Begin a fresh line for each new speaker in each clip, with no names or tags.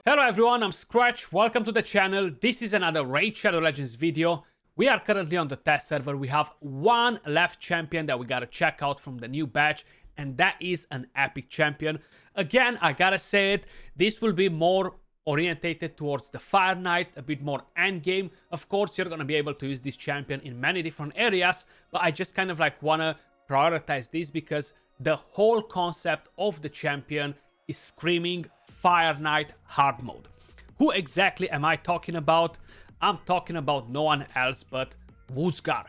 Hello everyone, I'm Skratch, welcome to the channel. This is another Raid Shadow Legends video. We are currently on the test server. We have one left champion that we gotta check out from the new batch, and that is an epic champion. Again, I gotta say it, this will be more orientated towards the Fire Knight, a bit more endgame. Of course, you're gonna be able to use this champion in many different areas, but I just kind of like wanna prioritize this because the whole concept of the champion is screaming Fire Knight hard mode. Who exactly am I talking about? I'm talking about no one else but Wuzgar.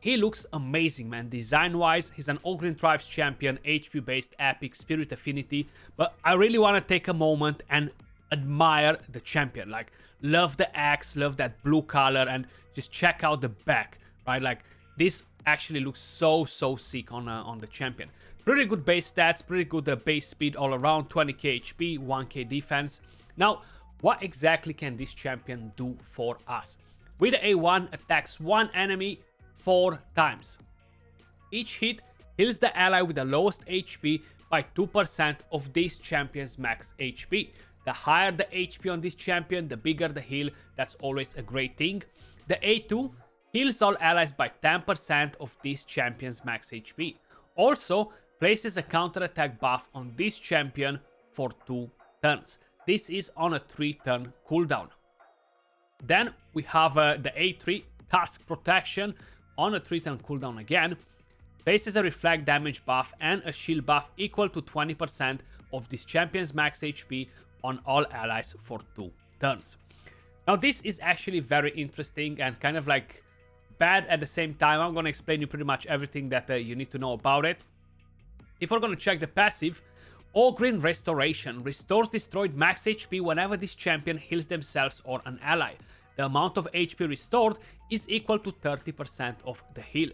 He looks amazing, man. Design wise, he's an Ogryn Tribes champion, HP based epic spirit affinity, but I really want to take a moment and admire the champion. Like, love the axe, love that blue color, and just check out the back, right? Like, this actually looks so sick on the champion. Pretty good base stats, pretty good base speed all around, 20k HP, 1k defense. Now, what exactly can this champion do for us? With A1, attacks one enemy 4 times. Each hit heals the ally with the lowest HP by 2% of this champion's max HP. The higher the HP on this champion, the bigger the heal. That's always a great thing. The A2 heals all allies by 10% of this champion's max HP. Also, places a counterattack buff on this champion for 2 turns. This is on a 3-turn cooldown. Then we have the A3, Task Protection, on a 3-turn cooldown again. Places a reflect damage buff and a shield buff equal to 20% of this champion's max HP on all allies for 2 turns. Now this is actually very interesting and kind of like bad at the same time. I'm going to explain you pretty much everything that you need to know about it. If we're going to check the passive, Ogryn Restoration restores destroyed max HP whenever this champion heals themselves or an ally. The amount of HP restored is equal to 30% of the heal.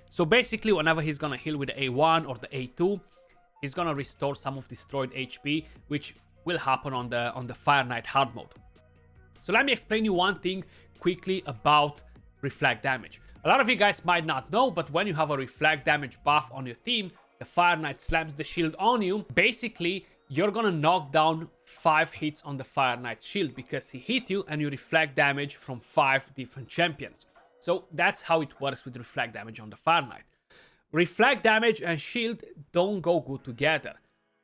So basically, whenever he's going to heal with the A1 or the A2, he's going to restore some of destroyed HP, which will happen on the Fire Knight hard mode. So let me explain you one thing quickly about reflect damage. A lot of you guys might not know, but when you have a reflect damage buff on your team, the Fire Knight slams the shield on you. Basically, you're gonna knock down 5 hits on the Fire Knight shield because he hit you and you reflect damage from 5 different champions. So that's how it works with reflect damage on the Fire Knight. Reflect damage and shield don't go good together.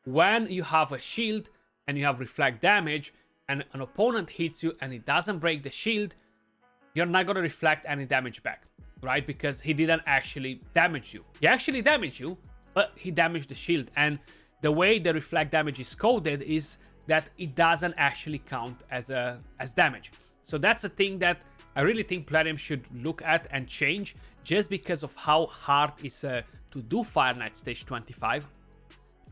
When you have a shield and you have reflect damage and an opponent hits you and it doesn't break the shield, you're not gonna reflect any damage back, right? Because he didn't actually damage you. He actually damaged you, but he damaged the shield. And the way the reflect damage is coded is that it doesn't actually count as damage. So that's a thing that I really think Platinum should look at and change, just because of how hard it is to do Fire Knight stage 25.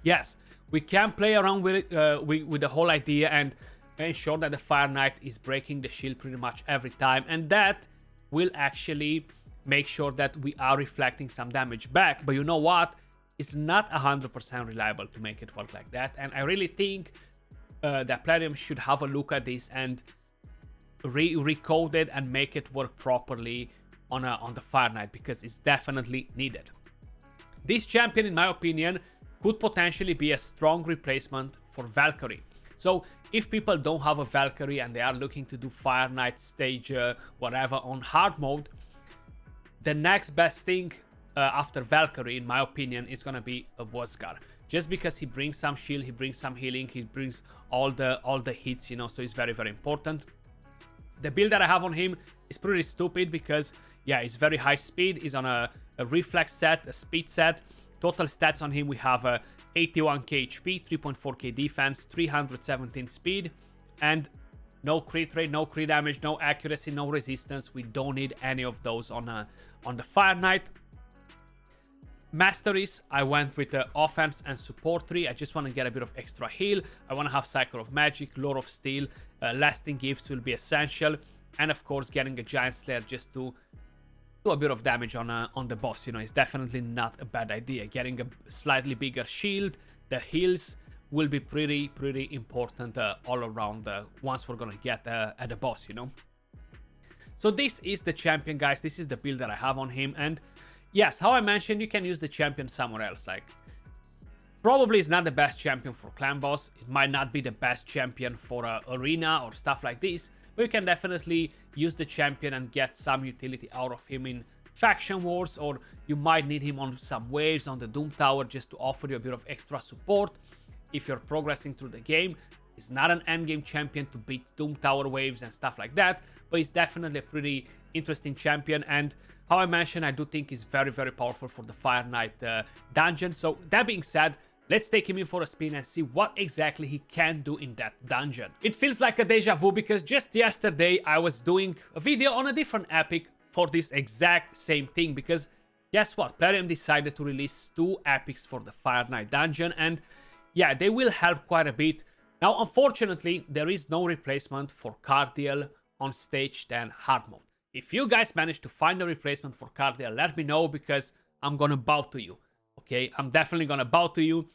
Yes, we can play around with it, with the whole idea and ensure that the Fire Knight is breaking the shield pretty much every time, and that will actually make sure that we are reflecting some damage back. But you know what? It's not 100% reliable to make it work like that, and I really think that Platinum should have a look at this and recode it and make it work properly on the Fire Knight, because it's definitely needed. This champion, in my opinion, could potentially be a strong replacement for Valkyrie. So if people don't have a Valkyrie and they are looking to do Fire Knight stage whatever on hard mode, the next best thing after Valkyrie, in my opinion, is gonna be a Wuzgar. Just because he brings some shield, he brings some healing, he brings all the hits, you know, so it's very important. The build that I have on him is pretty stupid because, yeah, he's very high speed. He's on a reflex set, a speed set. Total stats on him, we have 81k HP, 3.4k defense, 317 speed, and no crit rate, no crit damage, no accuracy, no resistance. We don't need any of those on the Fire Knight. Masteries, I went with the offense and support tree. I just want to get a bit of extra heal. I want to have Cycle of Magic, Lore of Steel, Lasting Gifts will be essential, and of course getting a Giant Slayer just to do a bit of damage on the boss. You know, it's definitely not a bad idea. Getting a slightly bigger shield, the heals will be pretty important all around once we're gonna get at the boss, you know. So this is the champion, guys. This is the build that I have on him, and yes, how I mentioned, you can use the champion somewhere else. Like, Probably is not the best champion for clan boss. It might not be the best champion for arena or stuff like this, but you can definitely use the champion and get some utility out of him in faction wars, or you might need him on some waves on the Doom Tower just to offer you a bit of extra support if you're progressing through the game. He's not an endgame champion to beat Doom Tower waves and stuff like that, but he's definitely a pretty interesting champion, and how I mentioned, I do think he's very, very powerful for the Fire Knight dungeon. So that being said, let's take him in for a spin and see what exactly he can do in that dungeon. It feels like a deja vu because just yesterday I was doing a video on a different epic for this exact same thing, because guess what? Plarium decided to release 2 epics for the Fire Knight dungeon, and yeah, they will help quite a bit. Now, unfortunately, there is no replacement for Cardiel on Stage 10 hard mode. If you guys manage to find a replacement for Cardiel, let me know, because I'm gonna bow to you. Okay, I'm definitely gonna bow to you.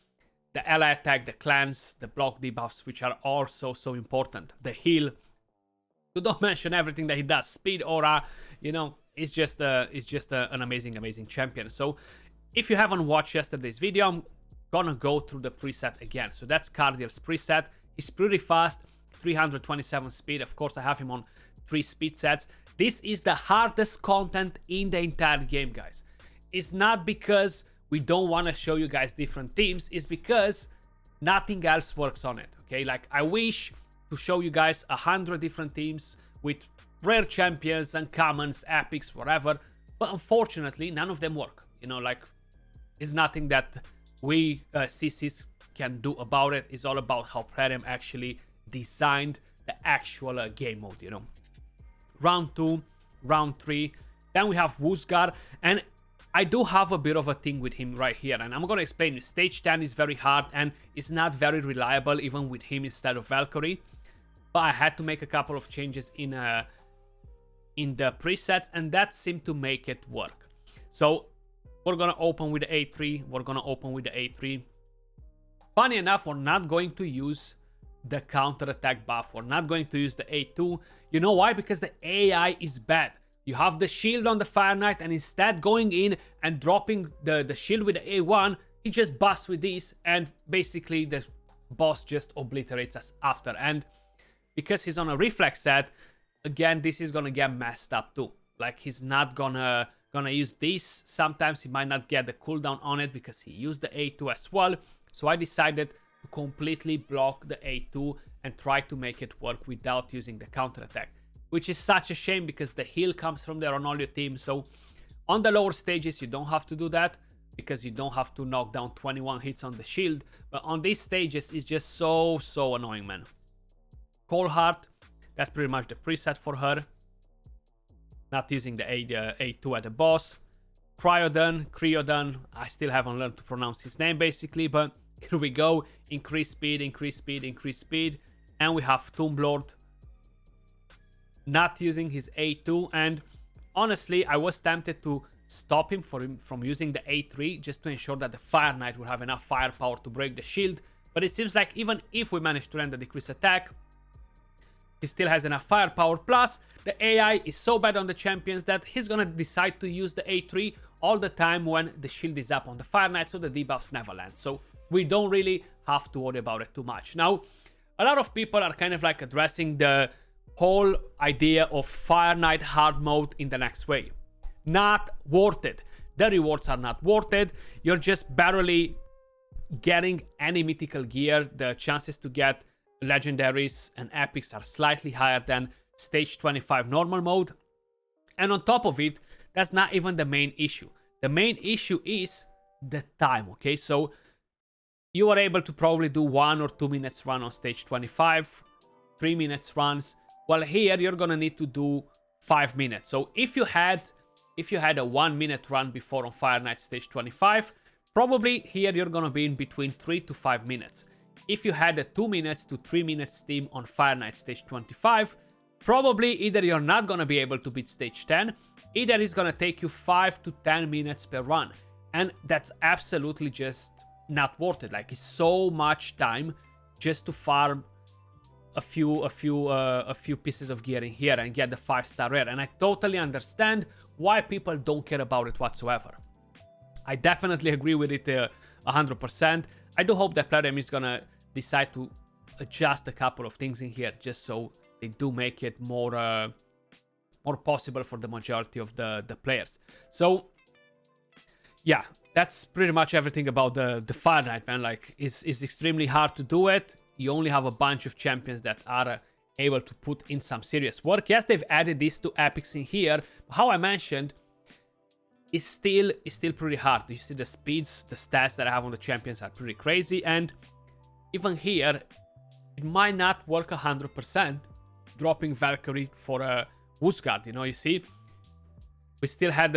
The ally attack, the clans, the block debuffs, which are all so important. The heal, to don't mention everything that he does. Speed, aura, you know, it's just an amazing champion. So if you haven't watched yesterday's video, I'm gonna go through the preset again. So that's Cardiel's preset. He's pretty fast, 327 speed. Of course, I have him on 3 speed sets. This is the hardest content in the entire game, guys. It's not because we don't want to show you guys different teams, it's because nothing else works on it, okay? Like, I wish to show you guys 100 different teams with rare champions, uncommons, epics, whatever, but unfortunately, none of them work. You know, like, it's nothing that we CCs can do about it. It's all about how Plarium actually designed the actual game mode, you know. Round 2, round 3, then we have Wuzgar, and I do have a bit of a thing with him right here, and I'm gonna explain you. Stage 10 is very hard and it's not very reliable even with him instead of Valkyrie, but I had to make a couple of changes in the presets, and that seemed to make it work. So we're gonna open with the A3, we're gonna open with the A3. Funny enough, we're not going to use the counter attack buff, we're not going to use the A2. You know why? Because the AI is bad. You have the shield on the Fire Knight, and instead going in and dropping the shield with the A1, he just busts with this, and basically the boss just obliterates us after. And because he's on a reflex set, again, this is gonna get messed up too. Like, he's not gonna use this. Sometimes he might not get the cooldown on it because he used the A2 as well. So I decided to completely block the A2 and try to make it work without using the counter attack, which is such a shame because the heal comes from there on all your team. So on the lower stages, you don't have to do that because you don't have to knock down 21 hits on the shield. But on these stages, it's just so annoying, man. Cold Heart, that's pretty much the preset for her. Not using the A2 at the boss. Creodon, I still haven't learned to pronounce his name basically, but here we go. Increase speed, increase speed, increase speed. And we have Tomb Lord, not using his A2, and honestly, I was tempted to stop him from using the A3 just to ensure that the Fire Knight will have enough firepower to break the shield, but it seems like even if we manage to land the decrease attack, he still has enough firepower. Plus, the AI is so bad on the champions that he's gonna decide to use the A3 all the time when the shield is up on the Fire Knight, so the debuffs never land. So we don't really have to worry about it too much. Now, a lot of people are kind of like addressing the whole idea of Fire Knight hard mode in the next way. Not worth it. The rewards are not worth it. You're just barely getting any mythical gear. The chances to get legendaries and epics are slightly higher than stage 25 normal mode. And on top of it, that's not even the main issue. The main issue is the time, okay? So you are able to probably do 1 or 2 minutes run on stage 25, 3 minutes runs. Well, here you're gonna need to do 5 minutes. So if you had a 1 minute run before on Fire Knight stage 25, probably here you're gonna be in between 3 to 5 minutes. If you had a 2 minutes to 3 minutes team on Fire Knight stage 25, probably either you're not gonna be able to beat stage 10, either it's gonna take you 5 to 10 minutes per run. And that's absolutely just not worth it. Like, it's so much time just to farm a few pieces of gear in here and get the 5-star rare. And I totally understand why people don't care about it whatsoever. I definitely agree with it 100%. I do hope that Plarium is gonna decide to adjust a couple of things in here, just so they do make it more possible for the majority of the players. So yeah, that's pretty much everything about the Fire Knight, man. Like, it's extremely hard to do it. You only have a bunch of champions that are able to put in some serious work. Yes, they've added these two epics in here, but how I mentioned, it's still pretty hard. You see the speeds, the stats that I have on the champions are pretty crazy, and even here, it might not work 100%, dropping Valkyrie for a Wuzgar, you know, you see? We still had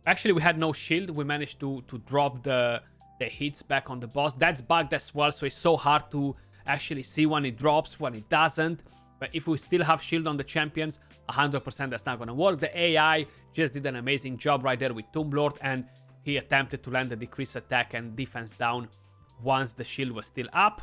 actually, we had no shield. We managed to drop the hits back on the boss. That's bugged as well, so it's so hard to actually see when it drops, when it doesn't. But if we still have shield on the champions, 100% that's not going to work. The AI just did an amazing job right there with Tomb Lord, and he attempted to land the decrease attack and defense down once the shield was still up.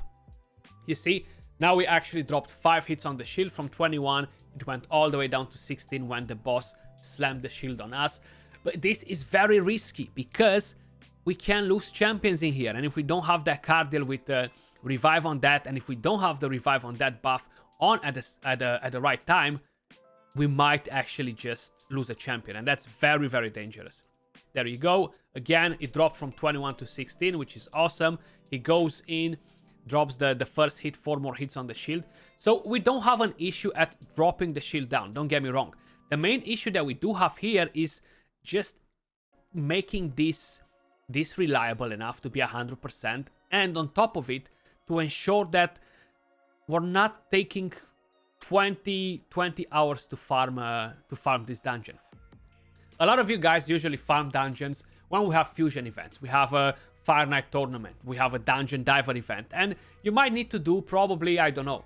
You see, now we actually dropped 5 hits on the shield from 21. It went all the way down to 16 when the boss slammed the shield on us. But this is very risky because we can lose champions in here. And if we don't have that Cardiel with the revive on that, and if we don't have the revive on that buff on at the right time, we might actually just lose a champion. And that's very, very dangerous. There you go. Again, it dropped from 21 to 16, which is awesome. He goes in, drops the first hit, 4 more hits on the shield. So we don't have an issue at dropping the shield down, don't get me wrong. The main issue that we do have here is just making this reliable enough to be 100%, and on top of it, to ensure that we're not taking 20 hours to farm this dungeon. A lot of you guys usually farm dungeons when we have fusion events. We have a Fire Knight tournament, we have a dungeon diver event, and you might need to do probably, I don't know,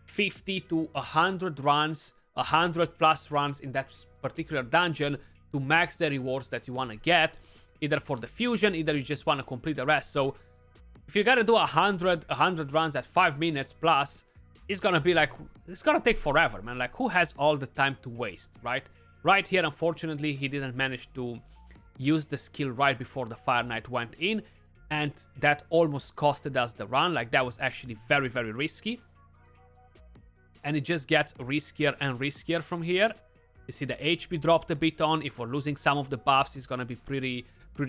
50 to 100 runs, 100 plus runs in that particular dungeon to max the rewards that you want to get, either for the fusion, either you just want to complete the rest. So if you gotta do 100 runs at 5 minutes plus, it's gonna be like, it's gonna take forever, man. Like, who has all the time to waste, right? Right here, unfortunately, he didn't manage to use the skill right before the Fire Knight went in, and that almost costed us the run. Like, that was actually very, very risky. And it just gets riskier and riskier from here. You see the HP dropped a bit on. If we're losing some of the buffs, it's gonna be pretty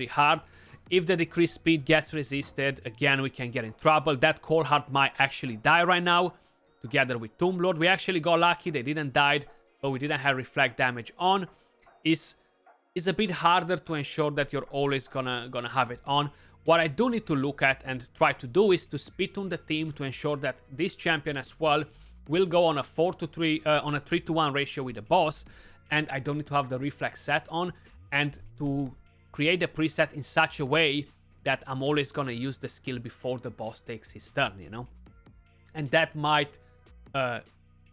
hard. If the decreased speed gets resisted, again, we can get in trouble. That Cold Heart might actually die right now, together with Tomb Lord. We actually got lucky, they didn't die, but we didn't have reflect damage on. Is a bit harder to ensure that you're always gonna have it on. What I do need to look at and try to do is to split on the team to ensure that this champion as well will go on a 3-to-1 ratio with the boss, and I don't need to have the reflex set on, and to create a preset in such a way that I'm always gonna use the skill before the boss takes his turn, you know? And that might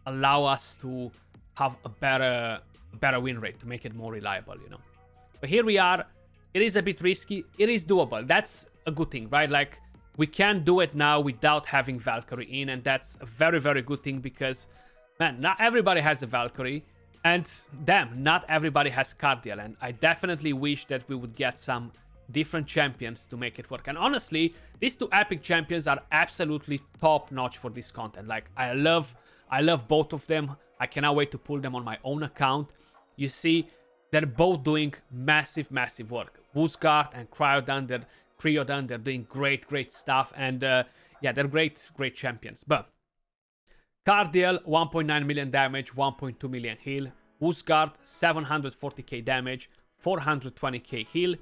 allow us to have a better win rate, to make it more reliable, you know? But here we are. It is a bit risky. It is doable. That's a good thing, right? Like, we can do it now without having Valkyrie in, and that's a very, very good thing because, man, not everybody has a Valkyrie, and damn, not everybody has Cardiel, and I definitely wish that we would get some different champions to make it work. And honestly, these two epic champions are absolutely top-notch for this content. Like, I love both of them. I cannot wait to pull them on my own account. You see, they're both doing massive work. Wuzgar and Creodan, they're doing great stuff, and yeah, they're great champions. But Cardiel, 1.9 million damage, 1.2 million heal. Wuzgar, 740k damage, 420k heal.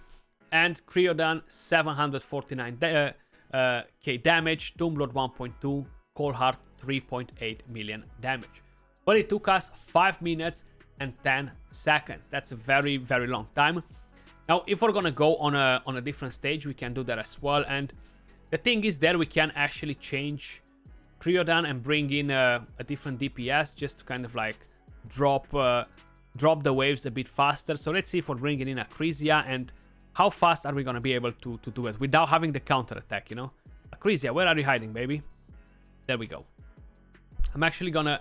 And Creodan, 749k damage. Tomb Lord, 1.2. Cold Heart, 3.8 million damage. But it took us 5 minutes and 10 seconds. That's a very long time. Now, if we're gonna go on a different stage, we can do that as well. And the thing is, there we can actually change Creodan and bring in a different DPS just to kind of like drop the waves a bit faster. So let's see if we're bringing in a Acrisia, and how fast are we gonna be able to do it without having the counter attack, you know? Acrisia, where are you hiding, baby? There we go. I'm actually gonna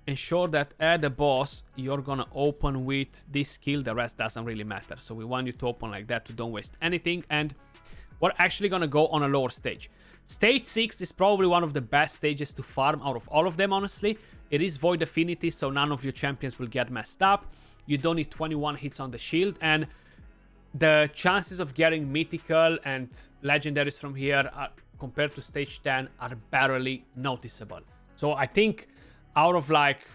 ensure that at the boss you're gonna open with this skill. The rest doesn't really matter, so we want you to open like that to don't waste anything. And we're actually gonna go on a lower stage. Stage 6 is probably one of the best stages to farm out of all of them, honestly. It is void affinity, so none of your champions will get messed up. You don't need 21 hits on the shield, and the chances of getting mythical and legendaries from here are, compared to stage 10, are barely noticeable. So I think out of like,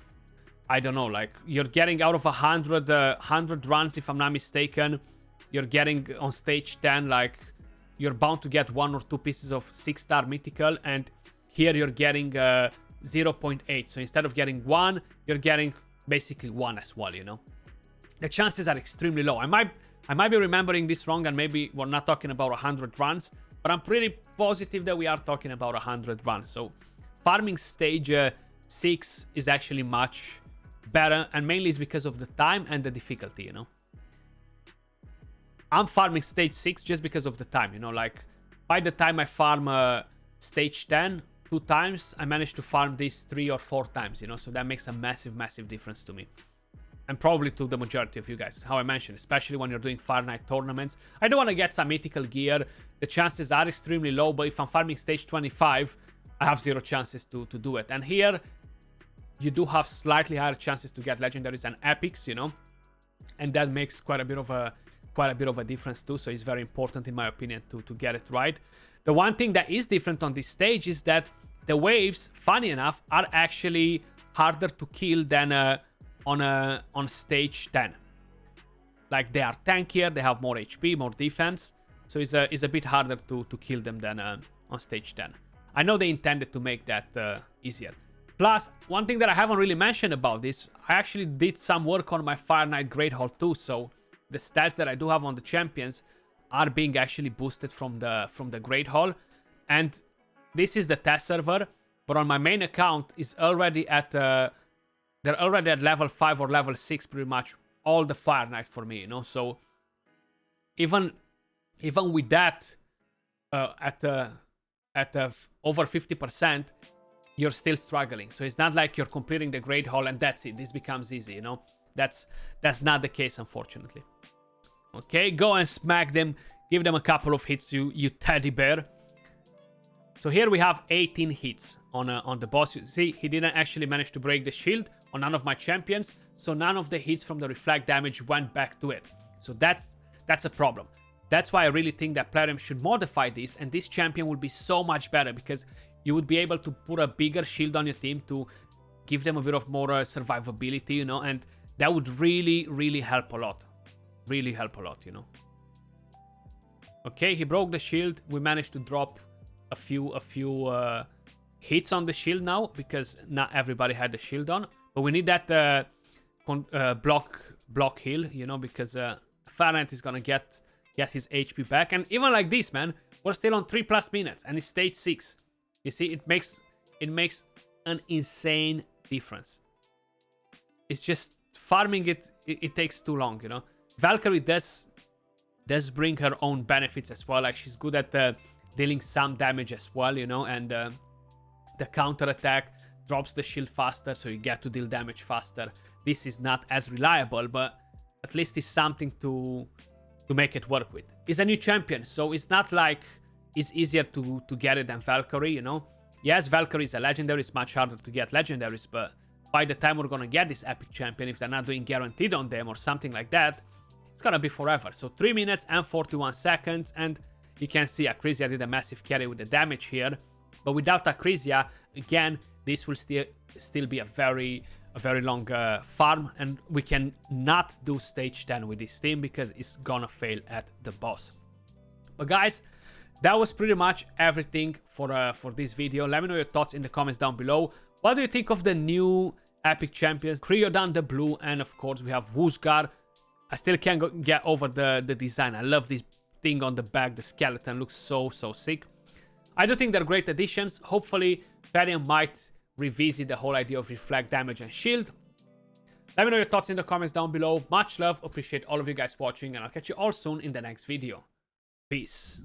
I don't know, like you're getting out of 100 runs, if I'm not mistaken, you're getting on stage 10, like you're bound to get 1 or 2 pieces of 6-star mythical, and here you're getting 0.8. So instead of getting 1, you're getting basically 1 as well, you know. The chances are extremely low. I might be remembering this wrong, and maybe we're not talking about 100 runs, but I'm pretty positive that we are talking about 100 runs. So farming stage 6 is actually much better, and mainly is because of the time and the difficulty, you know. I'm farming stage 6 just because of the time, you know, like by the time I farm stage 10 2 times, I managed to farm this 3 or 4 times, you know, so that makes a massive difference to me. And probably to the majority of you guys, how I mentioned, especially when you're doing Fire Night tournaments. I do want to get some mythical gear. The chances are extremely low, but if I'm farming stage 25, I have 0 chances to do it. And here, you do have slightly higher chances to get legendaries and epics, you know, and that makes quite a bit of a difference too. So it's very important, in my opinion, to get it right. The one thing that is different on this stage is that the waves, funny enough, are actually harder to kill than on stage 10. Like, they are tankier, they have more HP, more defense, so it's a bit harder to kill them than on stage 10. I know they intended to make that easier. Plus, one thing that I haven't really mentioned about this, I actually did some work on my Fire Night Great Hall too, so the stats that I do have on the champions are being actually boosted from the Great Hall. And this is the test server, but on my main account is already at they're already at level 5 or level 6 pretty much all the Fire Night for me, you know. So even with that at over 50%, you're still struggling. So it's not like you're completing the Great Hall and that's it, this becomes easy, you know. That's not the case, unfortunately. Okay, go and smack them, give them a couple of hits, you teddy bear. So here we have 18 hits on the boss. You see, he didn't actually manage to break the shield on none of my champions, so none of the hits from the reflect damage went back to it. So that's a problem. That's why I really think that Plarium should modify this, and this champion will be so much better, because you would be able to put a bigger shield on your team to give them a bit of more survivability, you know, and that would really help a lot. Really help a lot, you know. Okay, he broke the shield. We managed to drop a few hits on the shield now, because not everybody had the shield on. But we need that block heal, you know, because Fahrenheit is gonna get his HP back. And even like this, man, we're still on 3+ minutes, and it's stage 6. You see, it makes an insane difference. It's just farming it takes too long, you know. Valkyrie does bring her own benefits as well. Like, she's good at dealing some damage as well, you know, and the counter attack drops the shield faster, so you get to deal damage faster. This is not as reliable, but at least it's something to make it work with. It's a new champion, so it's not like it's easier to get it than Valkyrie, you know. Yes, Valkyrie is a legendary, it's much harder to get legendaries, but by the time we're gonna get this epic champion, if they're not doing guaranteed on them or something like that, it's gonna be forever. So 3 minutes and 41 seconds, and you can see Acrisia did a massive carry with the damage here. But without Acrisia, again, this will still be a very long farm, and we can not do stage 10 with this team because it's gonna fail at the boss. But guys, that was pretty much everything for this video. Let me know your thoughts in the comments down below. What do you think of the new epic champions? Creodan the blue, and of course we have Wuzgar. I still can't get over the design. I love this thing on the back. The skeleton looks so sick. I do think they're great additions. Hopefully Plarium might revisit the whole idea of reflect damage and shield. Let me know your thoughts in the comments down below. Much love. Appreciate all of you guys watching, and I'll catch you all soon in the next video. Peace.